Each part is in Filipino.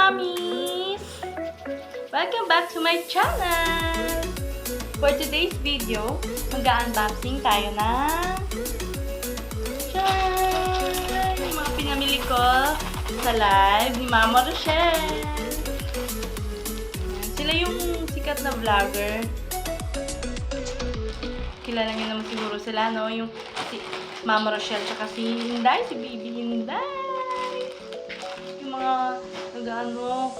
mommies! Welcome back to my channel! For today's video, mag-unboxing tayo ng yung mga pinamili ko sa live ni Mama Rochelle. Sila yung sikat na vlogger. Kilala niyo naman siguro sila, no? Yung si Mama Rochelle tsaka si Hinday, si Baby Hinday. Yung mga nag-ano,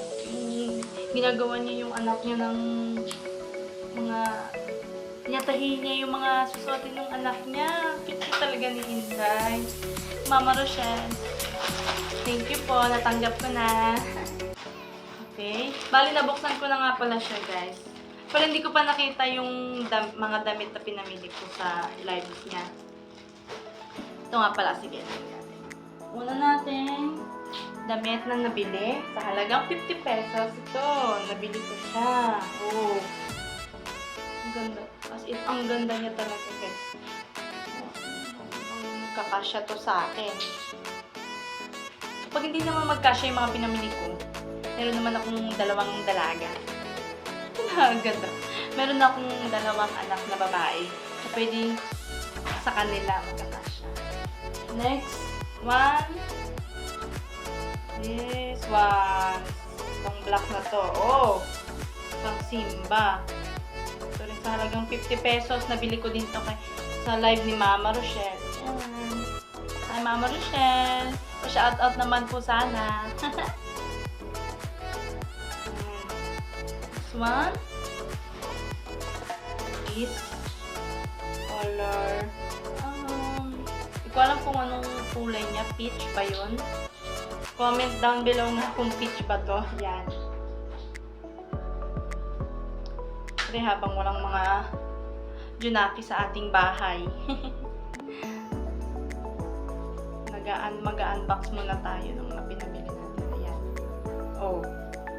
ginagawa niya yung anak niya ng mga tinatahi niya yung mga susuotin ng anak niya. Cute talaga ni Hinday. Mama Rochelle, thank you po. Natanggap ko na. Okay. Bali, nabuksan ko na nga pala siya, guys. Pero hindi ko pa nakita yung mga damit na pinamili ko sa live niya. Ito nga pala. Sige. Una natin, damit na nabili sa halagang 50 pesos. Ito, nabili ko siya. Oh. Ang ganda. As in, ang ganda niya talaga, guys. Magkakasya to sa akin. Pag hindi naman magkasya yung mga pinamili ko, meron naman akong dalawang dalaga. Ganda. Meron akong dalawang anak na babae. So, pwedeng sa kanila magkakasya. Next one. This one. Itong black na to. Oh! Pang Simba. Ito rin sa halagang 50 pesos. Nabili ko din to sa live ni Mama Rochelle. Hi, Mama Rochelle. Shout out naman po sana. This one is color. Hindi ko alam kung anong kulay niya. Peach ba yun? Comment down below nga kung peach ba to. Yan. Kasi habang walang mga junaki sa ating bahay. Mag-unbox muna tayo ng mga pinamili natin. Ayan. Oh.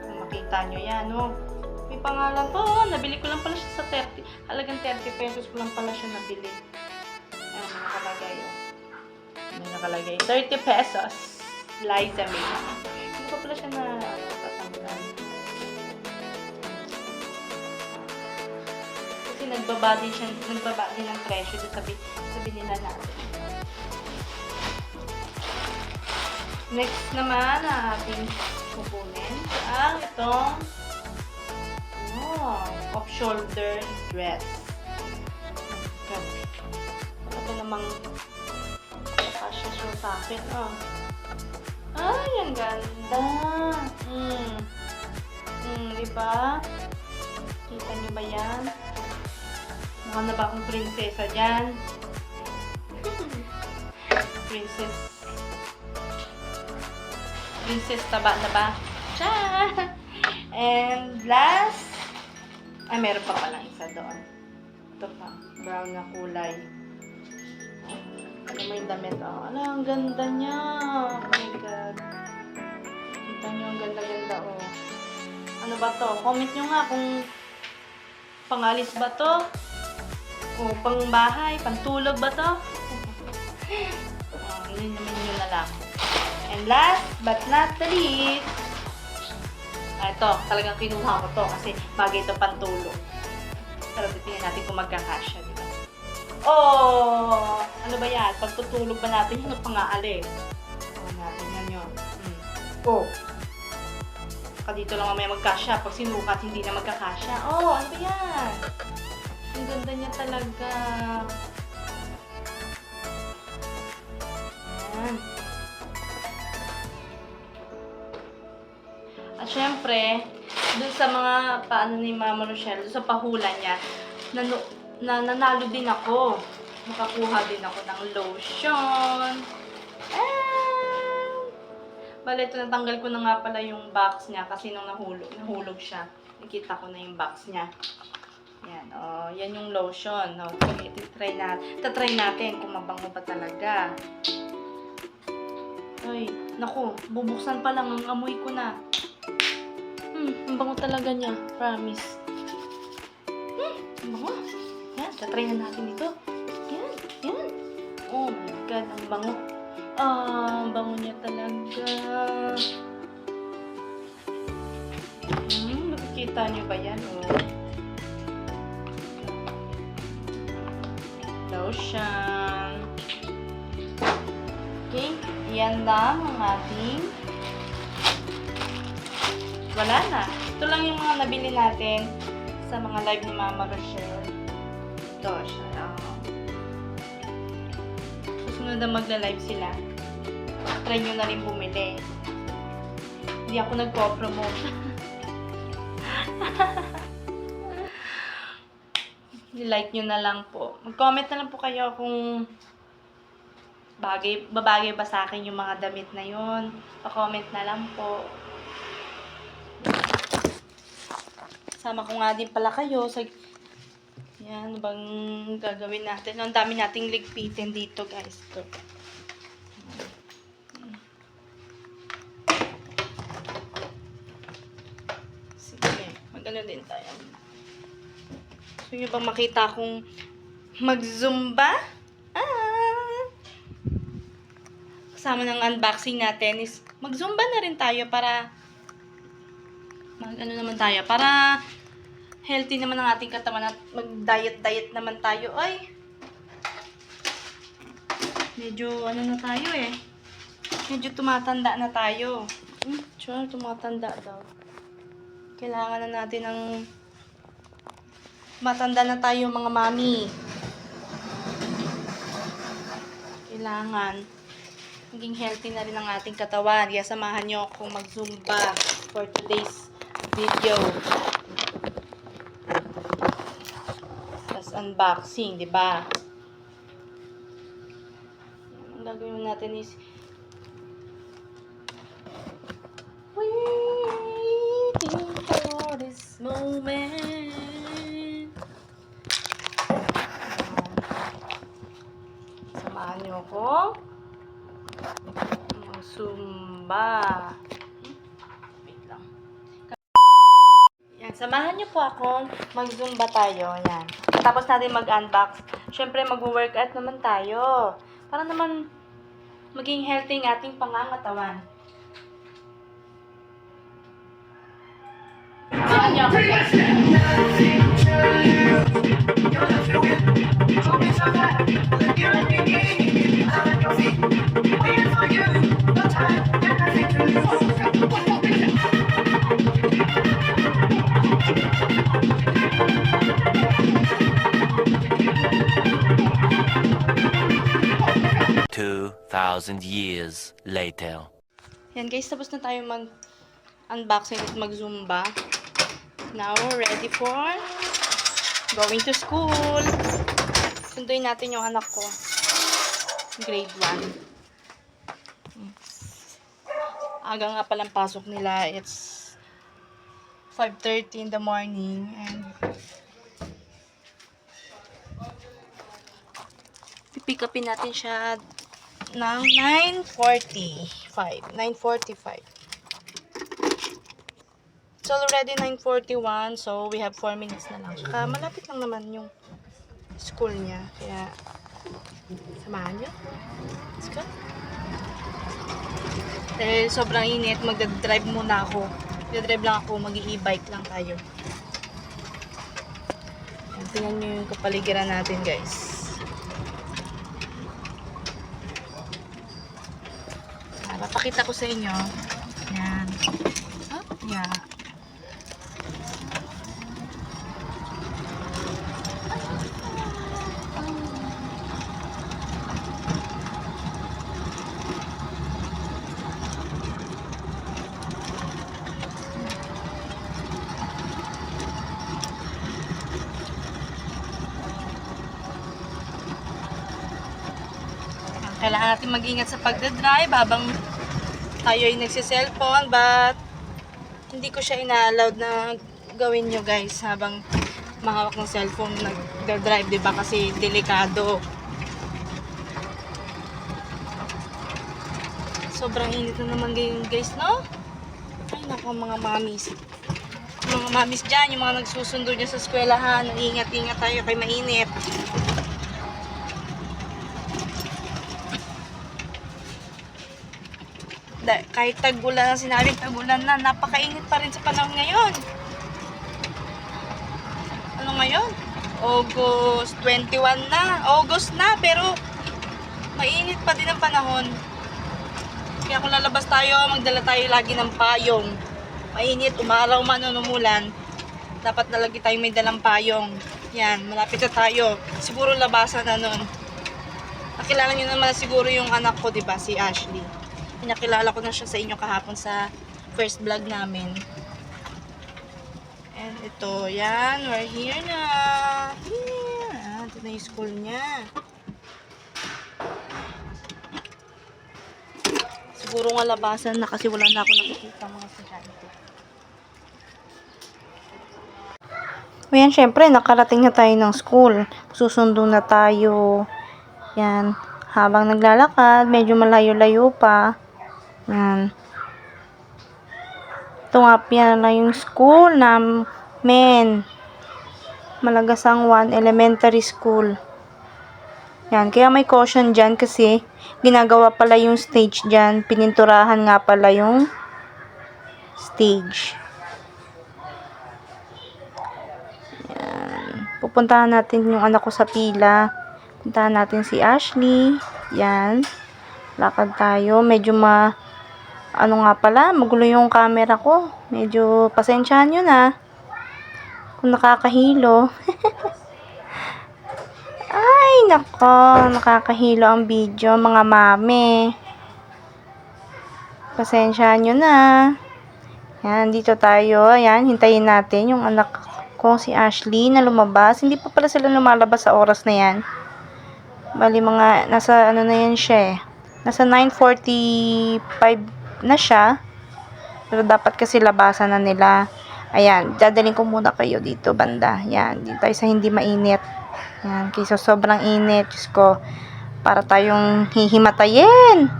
Kung makita nyo yan, oh. May pangalan to. Oh, nabili ko lang pala siya sa 30. Halagang 30 pesos ko lang pala siya nabili. Ayan, nakalagay, oh. May nakalagay. 30 pesos. Liza May. Hindi ko pala siya natatanggal. Kasi nagbaba din ng presyo doon sa binila natin. Next naman na ating kukunin ang itong off-shoulder dress. Ito namang kasya siya sa akin. Ay, ang ganda. Diba? Kita nyo ba yan? Mukha na ba akong prinsesa dyan? Princess taba na ba? Cha! And last, meron pa palang isa doon. Ito pa, brown na kulay. Ano mo yung damit? Ang ganda niya. Oh my God. Kita nyo, ang ganda-ganda, oh. Ano ba to? Comment nyo nga kung pangalis ba to? O pang bahay, pantulog ba to? Yun naman yun na lang. And last but not the least, ito, talagang kinuha ko to kasi bagay ito pantulog. Pero titingnan natin kung magkakasya, di ba? Oh! Ano ba yan? Pagtutulog ba natin yun o pang-aalis? Natin yan yun. Oh! Baka dito lang mamaya magkasya. Pag sinukat, hindi na magkakasya. Oh! Ano ba yan? Ang ganda niya talaga. Ayan. At syempre, dun sa mga paano ni Mama Rochelle, dun sa pahula niya, nanalo din ako. Nakakuha din ako ng lotion. Bale, ito natanggal ko na nga pala yung box niya kasi nung nahulog siya. Nakita ko na yung box niya. Yan, oh, yan yung lotion. Oh, okay, try natin kung mabango ba talaga. Ay, naku, bubuksan pa lang, ang amoy ko na. Ang bango talaga niya. Promise. Ang bango. Yan, tatry na natin ito. Yan. Oh my God, ang bango. Ang bango niya talaga. Kita nyo ba yan? Oh. Lotion. Okay, yan lang ang ating wala na. Ito lang yung mga nabili natin sa mga live ni Mama Rochelle. Ito siya. Susunod na magla-live sila. Try nyo na rin bumili. Hindi ako nagpo-promote. Like nyo na lang po. Mag-comment na lang po kayo kung babagay ba sa akin yung mga damit na yon. Pa-comment na lang po. Sama ko nga din pala kayo sa yan, bang gagawin natin. Ang dami nating ligpitin dito, guys. Ito. Sige, mag-ano din tayo. Gusto nyo bang makita akong mag-zumba? Kasama ng unboxing natin is mag-zumba na rin tayo para mag-ano naman tayo. Para healthy naman ang ating katawan at mag-diet naman tayo. Ay! Medyo ano na tayo eh. Medyo tumatanda na tayo. Sure, tumatanda daw. Kailangan na natin ng matanda na tayo mga mami. Kailangan maging healthy na rin ang ating katawan. Kaya samahan nyo akong mag-zumba for today's video. Unboxing, di ba? Ang gagawin natin is waiting for this moment. Samahan niyo ako mag-zumba. Wait lang. Yan, samahan niyo po ako mag-zumba tayo. Yan. Tapos natin mag-unbox. Siyempre, mag-workout naman tayo. Para naman maging healthy ang ating pangangatawan. Samahan niyo ako. Years later. Yan guys, tapos na tayo mag-unboxing at mag-zumba. Now, ready for going to school. Sunduin natin yung anak ko. Grade 1. Aga nga palang pasok nila. It's 5:30 in the morning. And pipick upin natin siya ng 9:45. It's already 9:41, so we have 4 minutes na lang. Saka malapit lang naman yung school niya. Kaya, samahan niyo. Let's go. Dahil sobrang init, magdadrive muna ako. Magdadrive lang ako, mag-i-e-bike lang tayo. Yan, tingnan niyo yung kapaligiran natin, guys. Papakita ko sa inyo. Yan. Oh, yeah. Kailangan natin mag-ingat sa pagdadrive habang tayo ay nagsiselfone, but hindi ko siya ina-allowed na gawin nyo guys habang mahawak ng cellphone nagdadrive, diba? Kasi delikado. Sobrang init na naman ngayon guys, no? Ay naku mga mamis. Mga mamis dyan, yung mga nagsusundo dyan sa eskwelahan, ingat-ingat tayo kay mainit. Kahit tag-ulan na, sinabing tag-ulan na, napakainit pa rin sa panahon ngayon. ano ngayon? August 21 na. August na, pero mainit pa din ang panahon. Kaya kung lalabas tayo, magdala tayo lagi ng payong. Mainit, umaraw man o umulan, dapat na lagi tayo may dalang payong. Yan, malapit na tayo. Siguro labasan na nun. Nakilala niyo naman siguro yung anak ko, diba? Si Ashley. Pinakilala ko na siya sa inyo kahapon sa first vlog namin. And ito, yan. We're here na. Here. Ito na yung school niya. Siguro nga labasan na kasi wala na ako nakikita mga estudyante. Ayan, syempre, nakarating na tayo ng school. Susundo na tayo. Yan. Habang naglalakad, medyo malayo-layo pa. Yan. Ito nga yan na yung school namin. Malagasang 1 Elementary School. Yan. Kaya may caution dyan kasi ginagawa pala yung stage dyan. Pininturahan nga pala yung stage. Pupuntahan natin yung anak ko sa pila. Puntahan natin si Ashley. Yan. Lakad tayo. Medyo ano nga pala, magulo yung camera ko. Medyo pasensyahan nyo na. Kung nakakahilo. Ay, nako. Nakakahilo ang video, mga mami. Pasensyahan nyo na. Yan, dito tayo. Yan, hintayin natin yung anak ko, si Ashley, na lumabas. Hindi pa pala sila lumalabas sa oras na yan. Bali, nasa ano na yan siya eh. Nasa 9:45 na siya. Pero dapat kasi labasan na nila. Ayan, dadaling ko muna kayo dito, banda. Yan, dito tayo sa hindi mainit. Yan, kaysa sobrang init. Diyos ko, para tayong hihimatayin.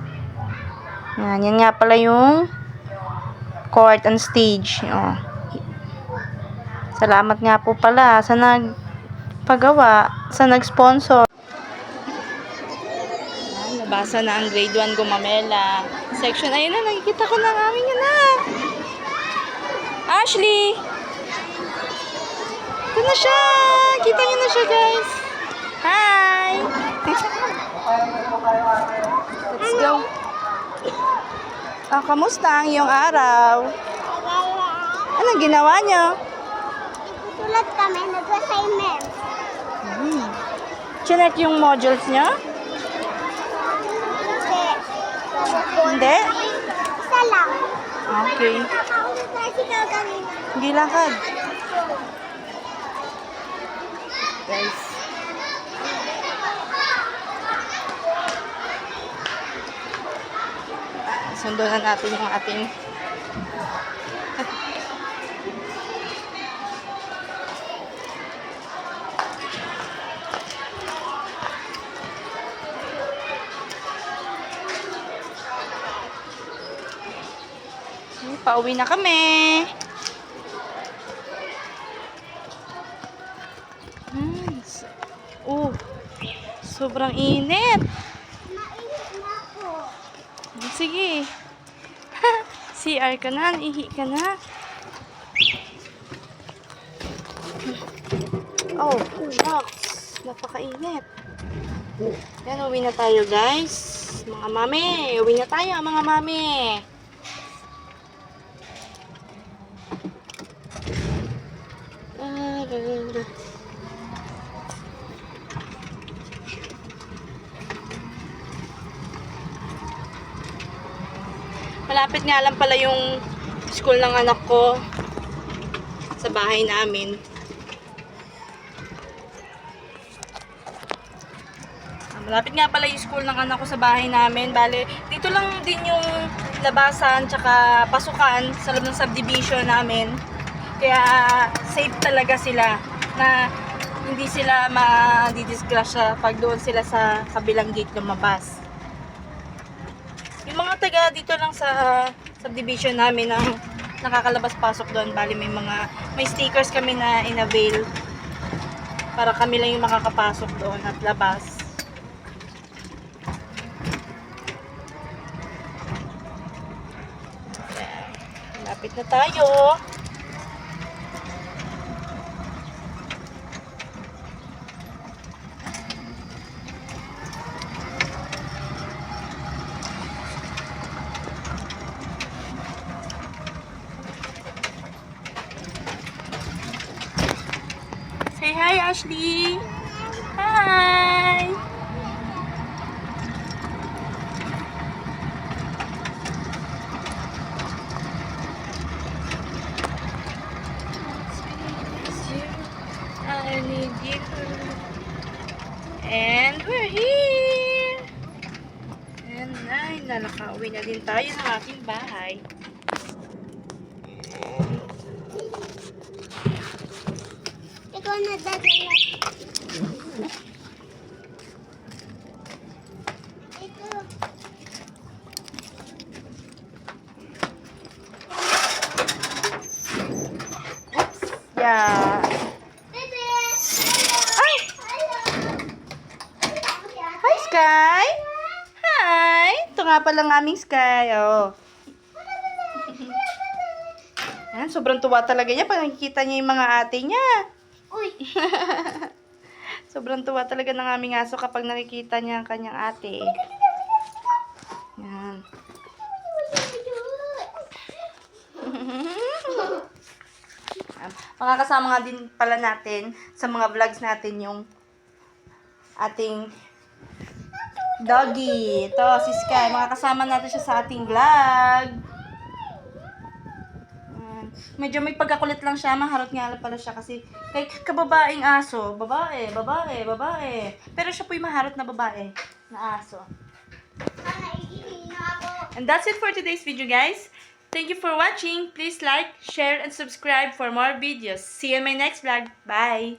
Yan nga pala yung court and stage. Oh. Salamat nga po pala sa nagpagawa, sa nag-sponsor. Nabasa na ang grade 1 Gumamela. Section, ayun na, nakikita ko na ang aming anak. Ashley! Ito na siya! Kita niyo na siya, guys. Hi! Let's go. Kamusta ang iyong araw? Anong ginawa niyo? Tulad kami, nag-assignment. Chinek yung modules niyo? Hindi? Isa lang. Okay. Nakakausap na siya kanina. Hindi lakad. Guys. Sundan na natin yung ating pauwi na kami. Sobrang init. Mainit na ako. Sige. CR ka na, ihi ka na. Oh, rocks. Napakainit. Yan, uwi na tayo, guys. Mga mami, uwi na tayo, mga mami. Malapit nga lang pala yung school ng anak ko sa bahay namin. Malapit nga pala yung school ng anak ko sa bahay namin. Bale, dito lang din yung labasan tsaka pasukan sa loob ng subdivision namin. Kaya safe talaga sila na hindi sila ma-disgrasya pag doon sila sa kabilang gate lumabas. Yung mga taga dito lang sa subdivision namin ang nakakalabas-pasok doon. Bali may stickers kami na in-avail para kami lang yung makakapasok doon at labas. Lapit na tayo. Hi, Ashley! Hi! I need you. And we're here! And ay, nalakauwi na din tayo ng aking bahay. Ikaw na dadala. Ito. Yeah. Bebe! Ay! Hi, Sky! Hi! Ito nga pala ang aming Sky. Oh. Yan, sobrang tuwa talaga niya pag nakikita niya yung mga ate niya. Uy! Sobrang tuwa talaga ng aming aso kapag nakikita niya ang kanyang ate. Yan. Makakasama nga din pala natin sa mga vlogs natin yung ating doggy. Ito, si Sky. Makakasama natin siya sa ating vlog. Medyo may pagkakulit lang siya. Maharot nga pala siya kasi kay kababaeng aso. Babae, babae, babae. Pero siya po'y maharot na babae na aso. And that's it for today's video, guys. Thank you for watching. Please like, share, and subscribe for more videos. See you in my next vlog. Bye!